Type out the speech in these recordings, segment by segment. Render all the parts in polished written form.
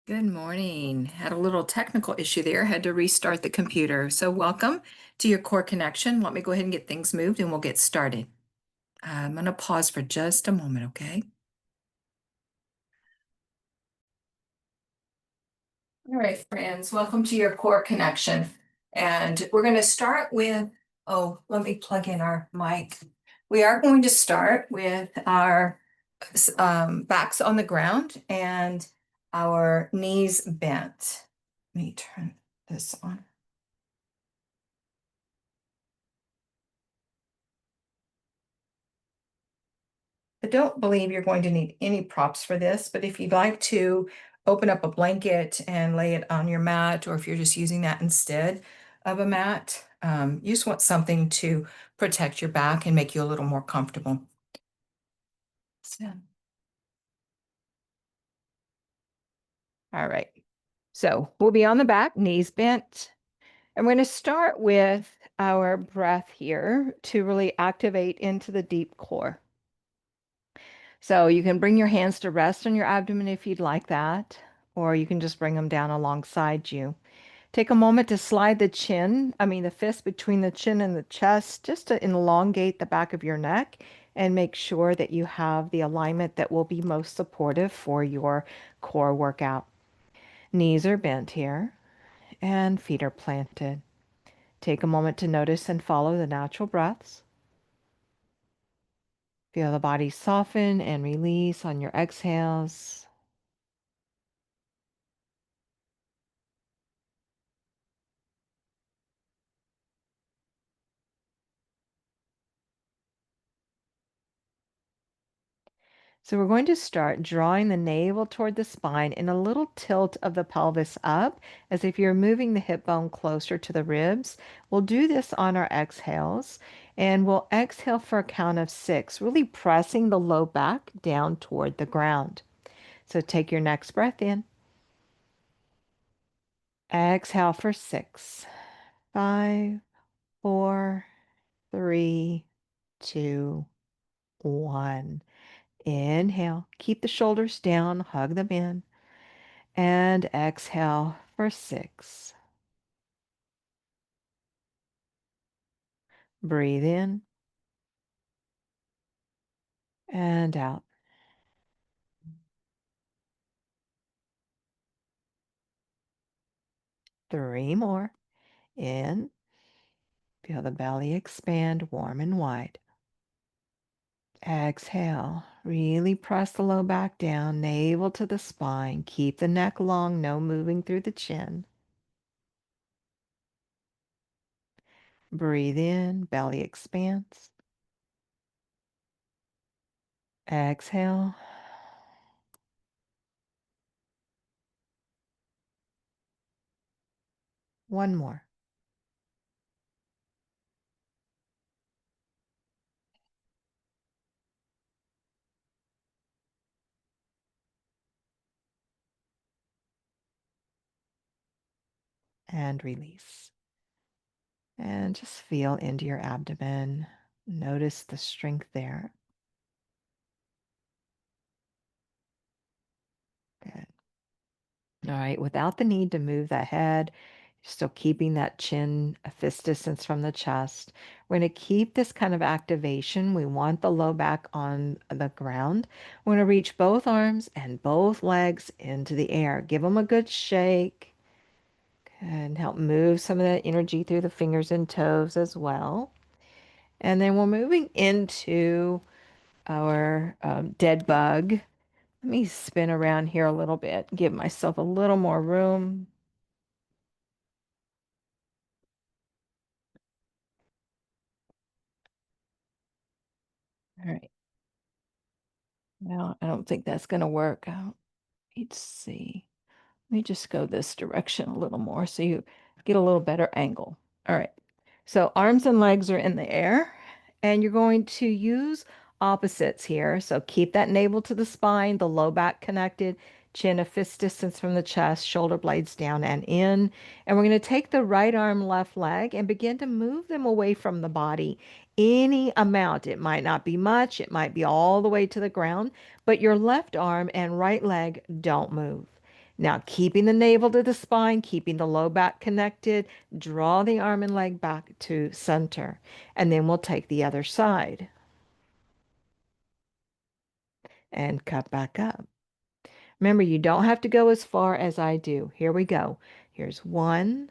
Good morning. Had a little technical issue there, had to restart the computer. So welcome to your core connection. Let me go ahead and get things moved and we'll get started. I'm going to pause for just a moment, okay? All right, friends, welcome to your core connection. And we're going to start with, oh, let me plug in our mic. We are going to start with our backs on the ground and our knees bent. Let me turn this on. I don't believe you're going to need any props for this, but if you'd like to open up a blanket and lay it on your mat, or if you're just using that instead of a mat, you just want something to protect your back and make you a little more comfortable. So, all right. So we'll be on the back, knees bent. I'm going to start with our breath here to really activate into the deep core. So you can bring your hands to rest on your abdomen if you'd like that, or you can just bring them down alongside you. Take a moment to slide the fist between the chin and the chest, just to elongate the back of your neck and make sure that you have the alignment that will be most supportive for your core workout. Knees are bent here and feet are planted. Take a moment to notice and follow the natural breaths. Feel the body soften and release on your exhales. So we're going to start drawing the navel toward the spine and a little tilt of the pelvis up as if you're moving the hip bone closer to the ribs. We'll do this on our exhales and we'll exhale for a count of 6, really pressing the low back down toward the ground. So take your next breath in. Exhale for 6, 5, 4, 3, 2, 1. Inhale, keep the shoulders down, hug them in. And exhale for 6. Breathe in and out. 3 more. In. Feel the belly expand warm and wide. Exhale. Really press the low back down, navel to the spine. Keep the neck long, no moving through the chin. Breathe in, belly expands. Exhale. One more. And release. And just feel into your abdomen. Notice the strength there. Good. All right, without the need to move that head, still keeping that chin a fist distance from the chest. We're going to keep this kind of activation. We want the low back on the ground. We're going to reach both arms and both legs into the air. Give them a good shake. And help move some of that energy through the fingers and toes as well. And then we're moving into our dead bug. Let me spin around here a little bit, give myself a little more room. All right. Now, I don't think that's going to work out. Let's see. Let me just go this direction a little more so you get a little better angle. All right. So arms and legs are in the air, and you're going to use opposites here. So keep that navel to the spine, the low back connected, chin a fist distance from the chest, shoulder blades down and in. And we're going to take the right arm, left leg, and begin to move them away from the body. Any amount. It might not be much, it might be all the way to the ground, but your left arm and right leg don't move. Now, keeping the navel to the spine, keeping the low back connected, draw the arm and leg back to center. And then we'll take the other side and cut back up. Remember, you don't have to go as far as I do. Here we go. Here's 1,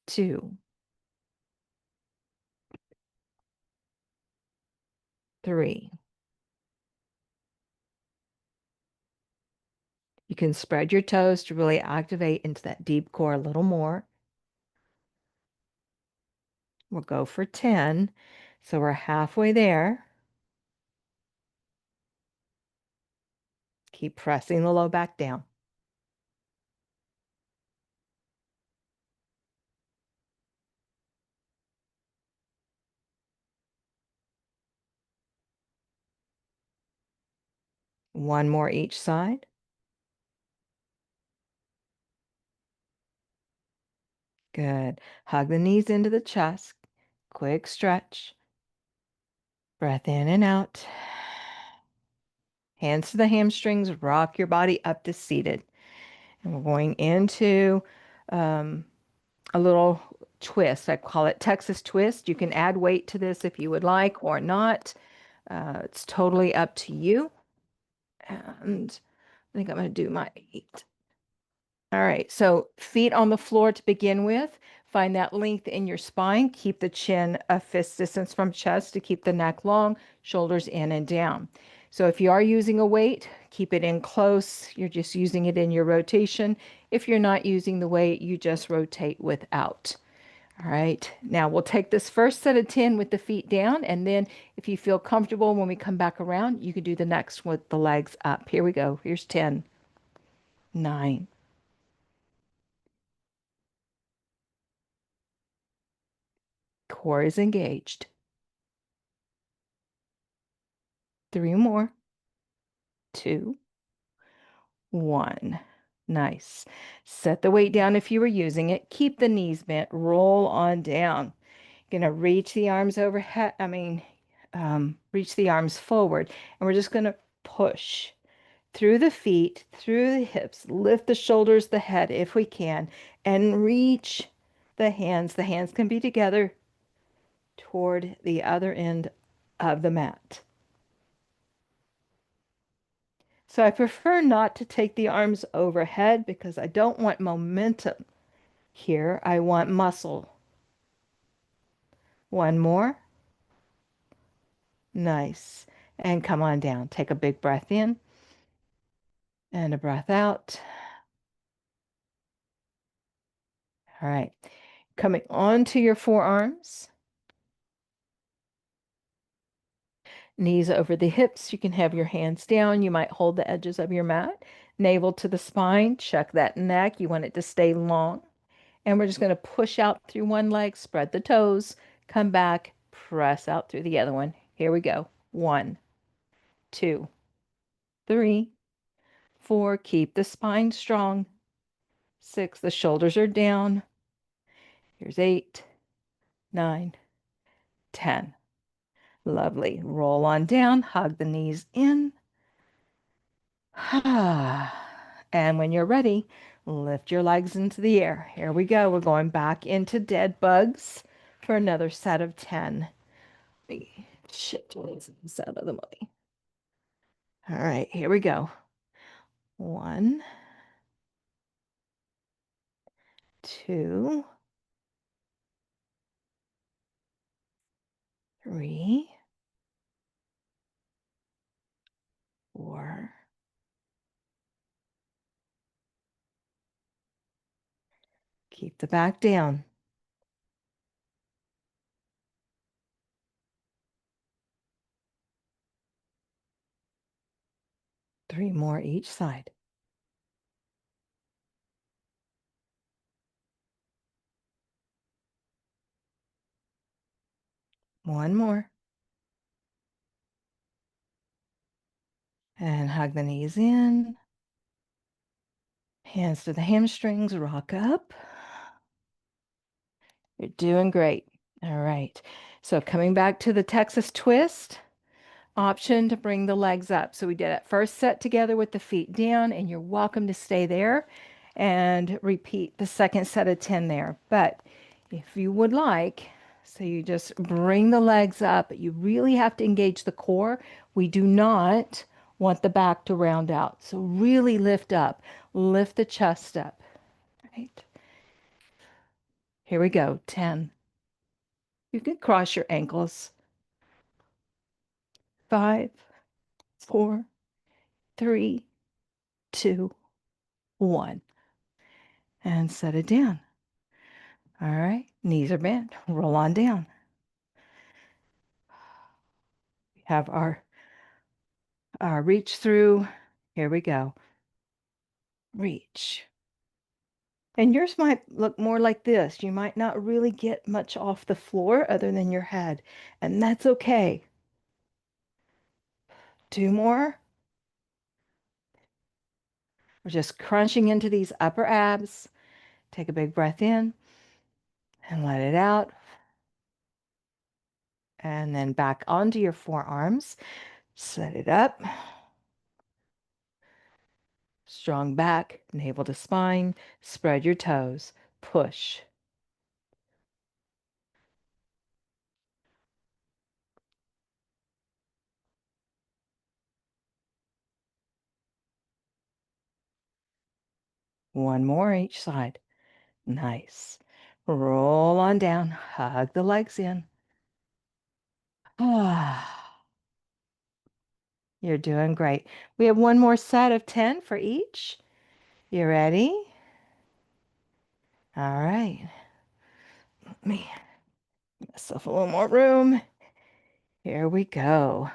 2, 3. You can spread your toes to really activate into that deep core a little more. We'll go for 10. So we're halfway there. Keep pressing the low back down. One more each side. Good. Hug the knees into the chest. Quick stretch. Breath in and out. Hands to the hamstrings. Rock your body up to seated. And we're going into a little twist. I call it Texas twist. You can add weight to this if you would like or not. It's totally up to you. And I think I'm going to do my 8. All right, so feet on the floor to begin with. Find that length in your spine. Keep the chin a fist distance from chest to keep the neck long, shoulders in and down. So if you are using a weight, keep it in close. You're just using it in your rotation. If you're not using the weight, you just rotate without. All right, now we'll take this first set of 10 with the feet down, and then if you feel comfortable when we come back around, you can do the next with the legs up. Here we go. Here's 10, 9, core is engaged. 3 more. 2, 1. Nice. Set the weight down if you were using it. Keep the knees bent. Roll on down. You're going to reach the arms overhead. Reach the arms forward. And we're just going to push through the feet, through the hips. Lift the shoulders, the head if we can. And reach the hands. The hands can be together toward the other end of the mat. So I prefer not to take the arms overhead because I don't want momentum here. I want muscle. 1 more. Nice. And come on down. Take a big breath in and a breath out. All right. Coming onto your forearms. Knees over the hips. You can have your hands down. You might hold the edges of your mat. Navel to the spine. Check that neck. You want it to stay long. And we're just going to push out through one leg, spread the toes, come back, press out through the other one. Here we go. 1, 2, 3, 4. Keep the spine strong. 6. The shoulders are down. Here's 8, 9, 10. Lovely. Roll on down. Hug the knees in. And when you're ready, lift your legs into the air. Here we go. We're going back into dead bugs for another set of 10. Shift this out of the way. All right, here we go. 1, 2, 3, 4. Keep the back down. 3 more each side. 1 more. And hug the knees in. Hands to the hamstrings, rock up. You're doing great. All right. So coming back to the Texas twist, option to bring the legs up. So we did it first set together with the feet down, and you're welcome to stay there and repeat the second set of 10 there. But if you would like, so you just bring the legs up, but you really have to engage the core. We do not want the back to round out. So really lift up, lift the chest up. Right. Here we go. 10. You can cross your ankles. 5, 4, 3, 2, 1. And set it down. All right. Knees are bent. Roll on down. We have our reach through. Here we go. Reach. And yours might look more like this. You might not really get much off the floor other than your head, and that's okay. 2 more. We're just crunching into these upper abs. Take a big breath in and let it out. And then back onto your forearms. Set it up. Strong back, navel to spine. Spread your toes. Push. One more each side. Nice. Roll on down. Hug the legs in. Ah, you're doing great. We have one more set of 10 for each. You ready? All right. Let me give myself a little more room. Here we go.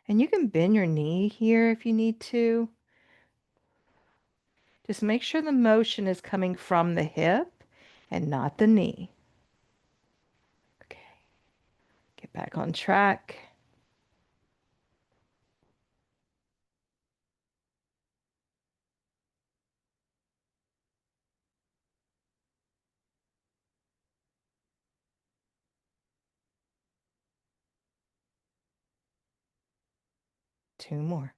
And you can bend your knee here if you need to. Just make sure the motion is coming from the hip and not the knee. Okay. Get back on track. Two more.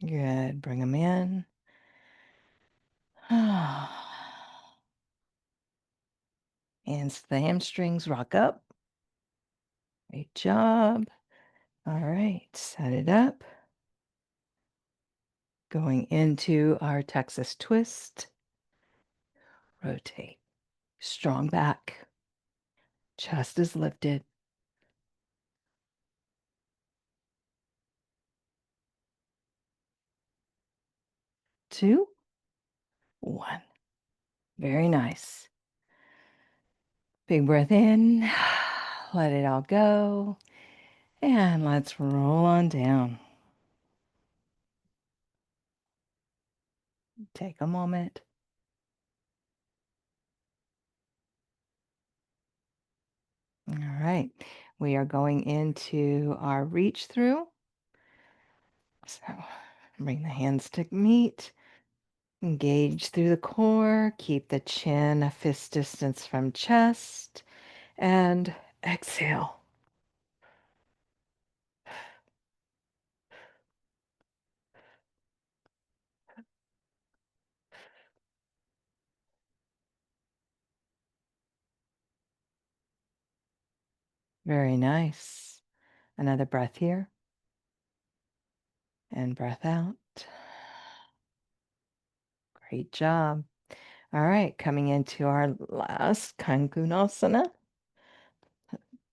Good. Bring them in. And the hamstrings rock up. Great job. All right. Set it up. Going into our Texas twist. Rotate. Strong back. Chest is lifted. 2, 1. Very nice. Big breath in. Let it all go. And let's roll on down. Take a moment. All right. We are going into our reach through. So bring the hands to meet. Engage through the core. Keep the chin a fist distance from chest. And exhale. Very nice. Another breath here. And breath out. Great job. All right, coming into our last Kankunasana.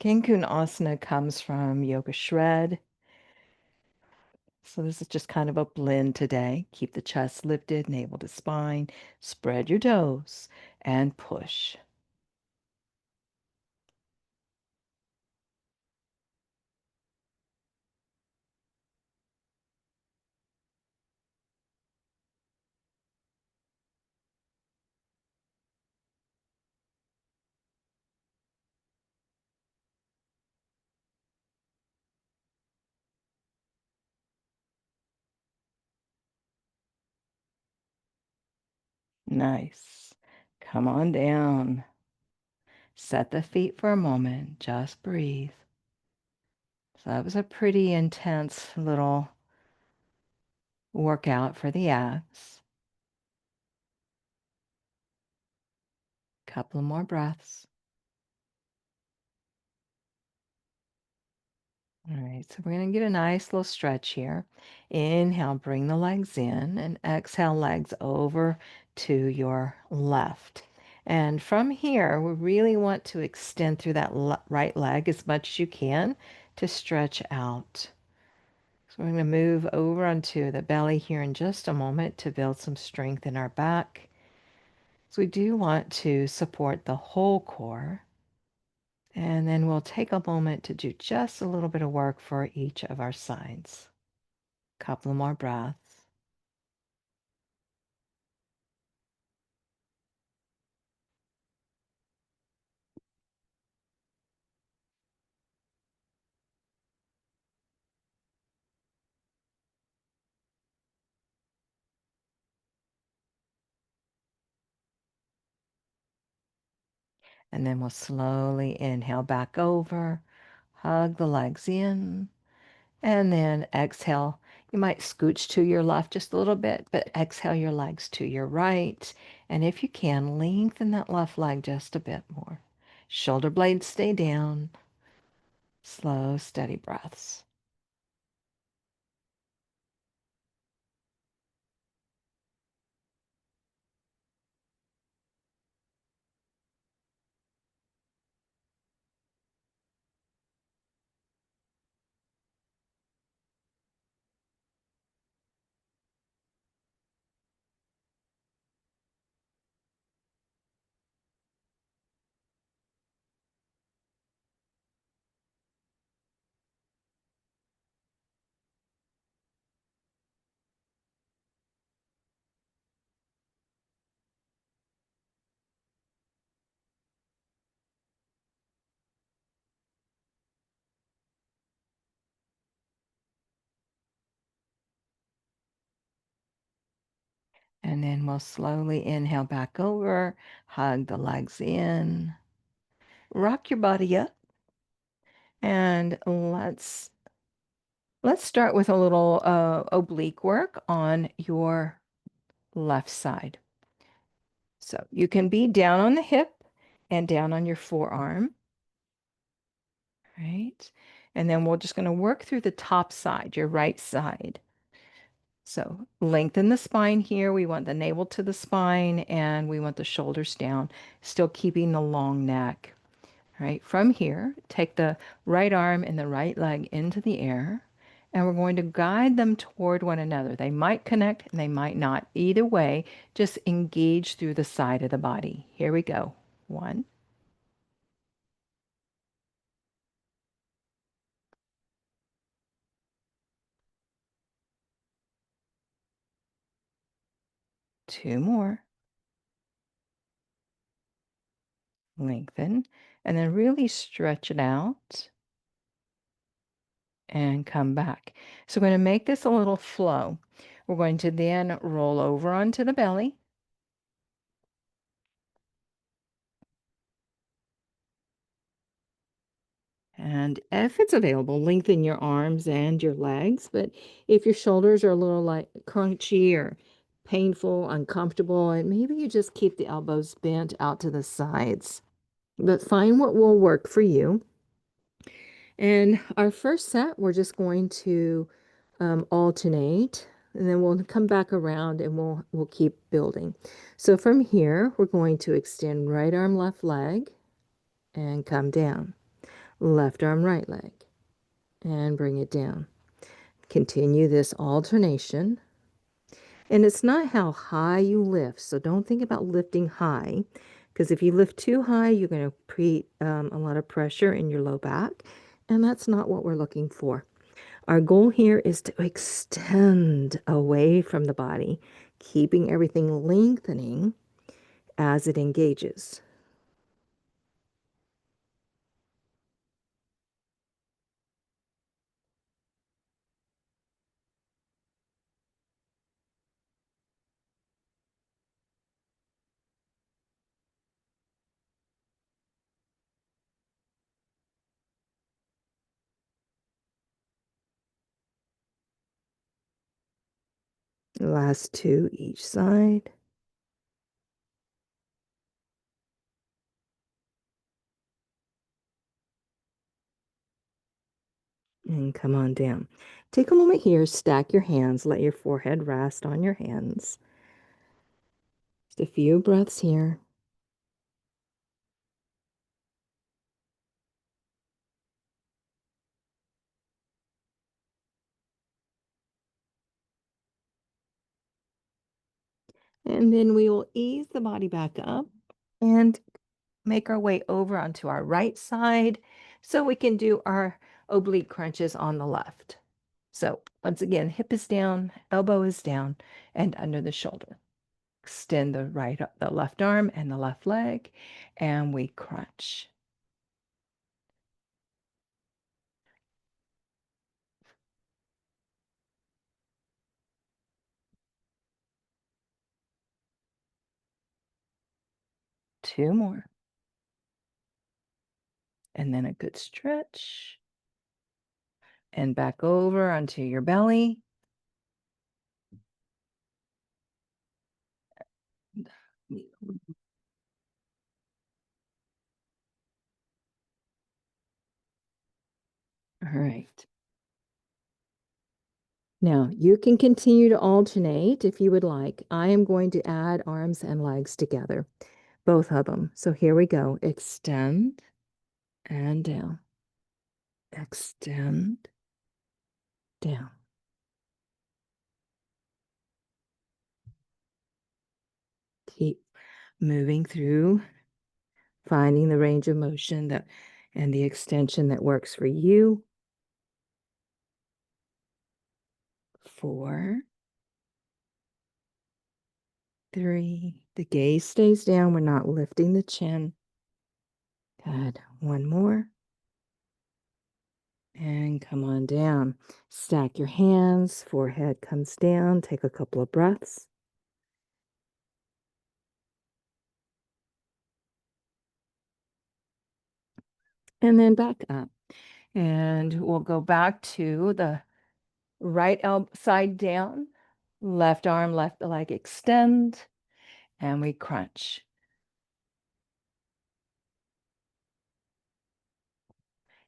Kankunasana comes from Yoga Shred. So this is just kind of a blend today. Keep the chest lifted, navel to spine. Spread your toes and push. Nice. Come on down. Set the feet for a moment. Just breathe. So that was a pretty intense little workout for the abs. Couple more breaths. All right, so we're going to get a nice little stretch here. Inhale, bring the legs in, and exhale, legs over to your left. And from here, we really want to extend through that right leg as much as you can to stretch out. So we're going to move over onto the belly here in just a moment to build some strength in our back. So we do want to support the whole core. And then we'll take a moment to do just a little bit of work for each of our sides. Couple more breaths. And then we'll slowly inhale back over, hug the legs in, and then exhale. You might scooch to your left just a little bit, but exhale your legs to your right. And if you can, lengthen that left leg just a bit more. Shoulder blades stay down. Slow, steady breaths. And then we'll slowly inhale back over, hug the legs in, rock your body up, and let's start with a little oblique work on your left side. So you can be down on the hip and down on your forearm, right? And then we're just going to work through the top side, your right side. So lengthen the spine here. We want the navel to the spine and we want the shoulders down, still keeping the long neck. All right, from here, take the right arm and the right leg into the air, and we're going to guide them toward one another. They might connect and they might not. Either way, just engage through the side of the body. Here we go. One, two more. Lengthen, and then really stretch it out and come back. So we're going to make this a little flow. We're going to then roll over onto the belly. And if it's available, lengthen your arms and your legs. But if your shoulders are a little like crunchy or painful, uncomfortable, and maybe you just keep the elbows bent out to the sides. But find what will work for you. And our first set, we're just going to alternate, and then we'll come back around and we'll keep building. So from here, we're going to extend right arm, left leg, and come down. Left arm, right leg, and bring it down. Continue this alternation. And it's not how high you lift, so don't think about lifting high, because if you lift too high, you're going to create a lot of pressure in your low back, and that's not what we're looking for. Our goal here is to extend away from the body, keeping everything lengthening as it engages. Last two each side. And come on down. Take a moment here, stack your hands, let your forehead rest on your hands. Just a few breaths here. And then we will ease the body back up and make our way over onto our right side so we can do our oblique crunches on the left. So once again, hip is down, elbow is down, and under the shoulder. Extend the left arm and the left leg, and we crunch. Two more. And then a good stretch. And back over onto your belly. All right. Now, you can continue to alternate if you would like. I am going to add arms and legs together, both of them. So here we go. Extend and down. Extend, down. Keep moving through, finding the range of motion that and the extension that works for you. 4, 3. The gaze stays down. We're not lifting the chin. Good. One more. And come on down. Stack your hands. Forehead comes down. Take a couple of breaths. And then back up. And we'll go back to the right elbow side down. Left arm, left leg extend. And we crunch.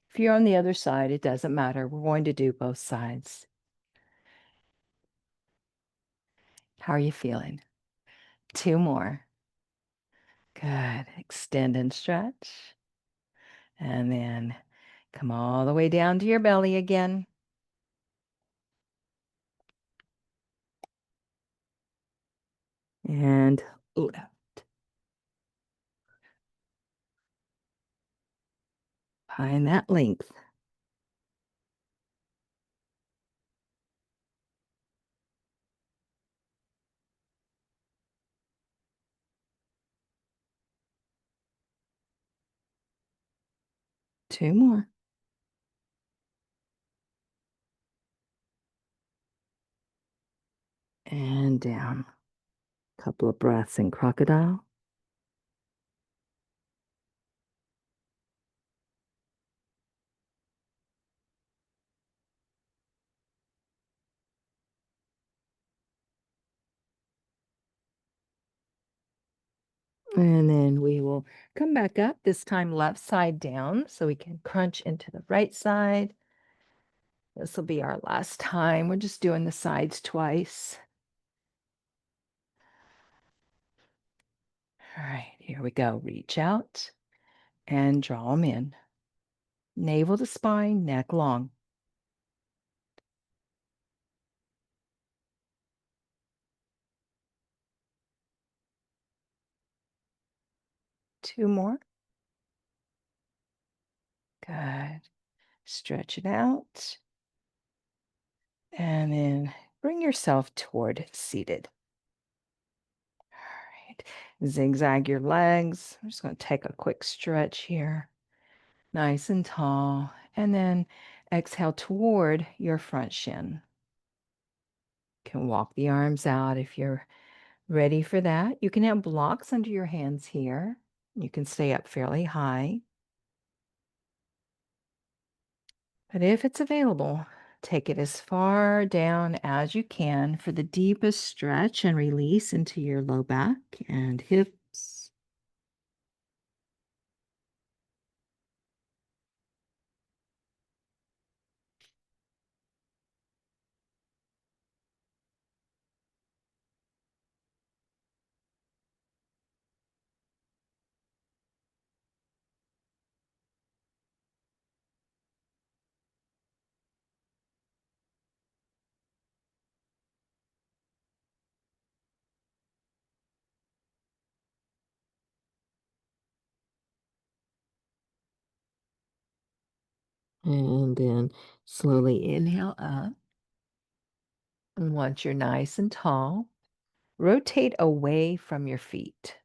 If you're on the other side, it doesn't matter. We're going to do both sides. How are you feeling? Two more. Good. Extend and stretch. And then come all the way down to your belly again. And left. Find that length. Two more. And down. Couple of breaths in crocodile. And then we will come back up, this time left side down, so we can crunch into the right side. This will be our last time. We're just doing the sides twice. All right, here we go. Reach out and draw them in. Navel to spine, neck long. Two more. Good. Stretch it out. And then bring yourself toward seated. All right. Zigzag your legs. I'm just going to take a quick stretch here. Nice and tall. And then exhale toward your front shin. You can walk the arms out if you're ready for that. You can have blocks under your hands here. You can stay up fairly high. But if it's available, Take it as far down as you can for the deepest stretch and release into your low back and hips. And then slowly inhale up. And once you're nice and tall, rotate away from your feet,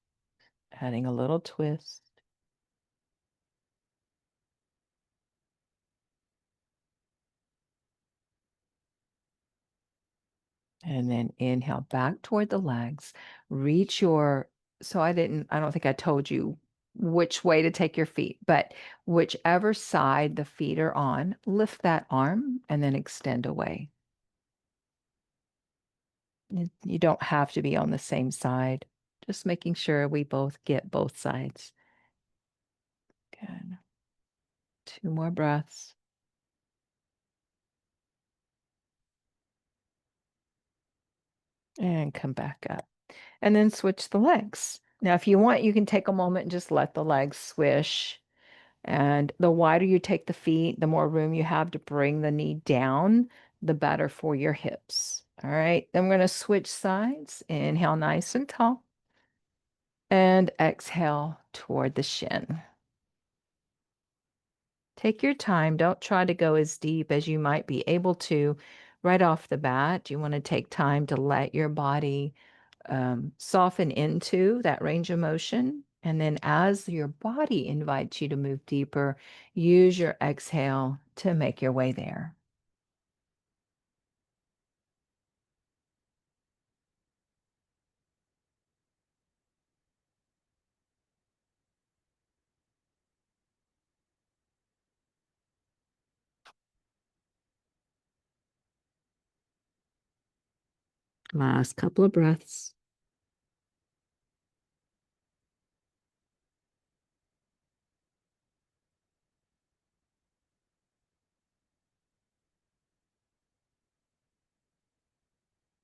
adding a little twist. And then inhale back toward the legs. Reach your, so I don't think I told you which way to take your feet, but whichever side the feet are on, lift that arm and then extend away. You don't have to be on the same side, just making sure we both get both sides. Good. 2 more breaths. And come back up. And then switch the legs. Now, if you want, you can take a moment and just let the legs swish. And the wider you take the feet, the more room you have to bring the knee down, the better for your hips. All right, then we're going to switch sides. Inhale nice and tall. And exhale toward the shin. Take your time. Don't try to go as deep as you might be able to right off the bat. You want to take time to let your body soften into that range of motion. And then as your body invites you to move deeper, use your exhale to make your way there. Last couple of breaths.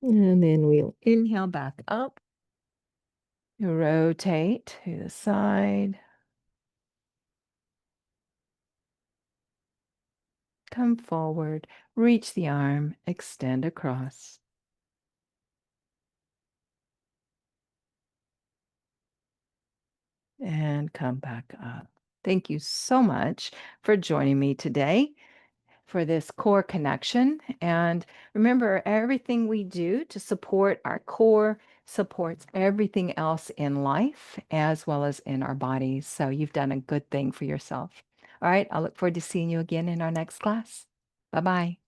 And then we'll inhale back up, rotate to the side, come forward, reach the arm, extend across. And come back up. Thank you so much for joining me today for this core connection. And remember, everything we do to support our core supports everything else in life as well as in our bodies. So you've done a good thing for yourself. All right, I look forward to seeing you again in our next class. Bye-bye.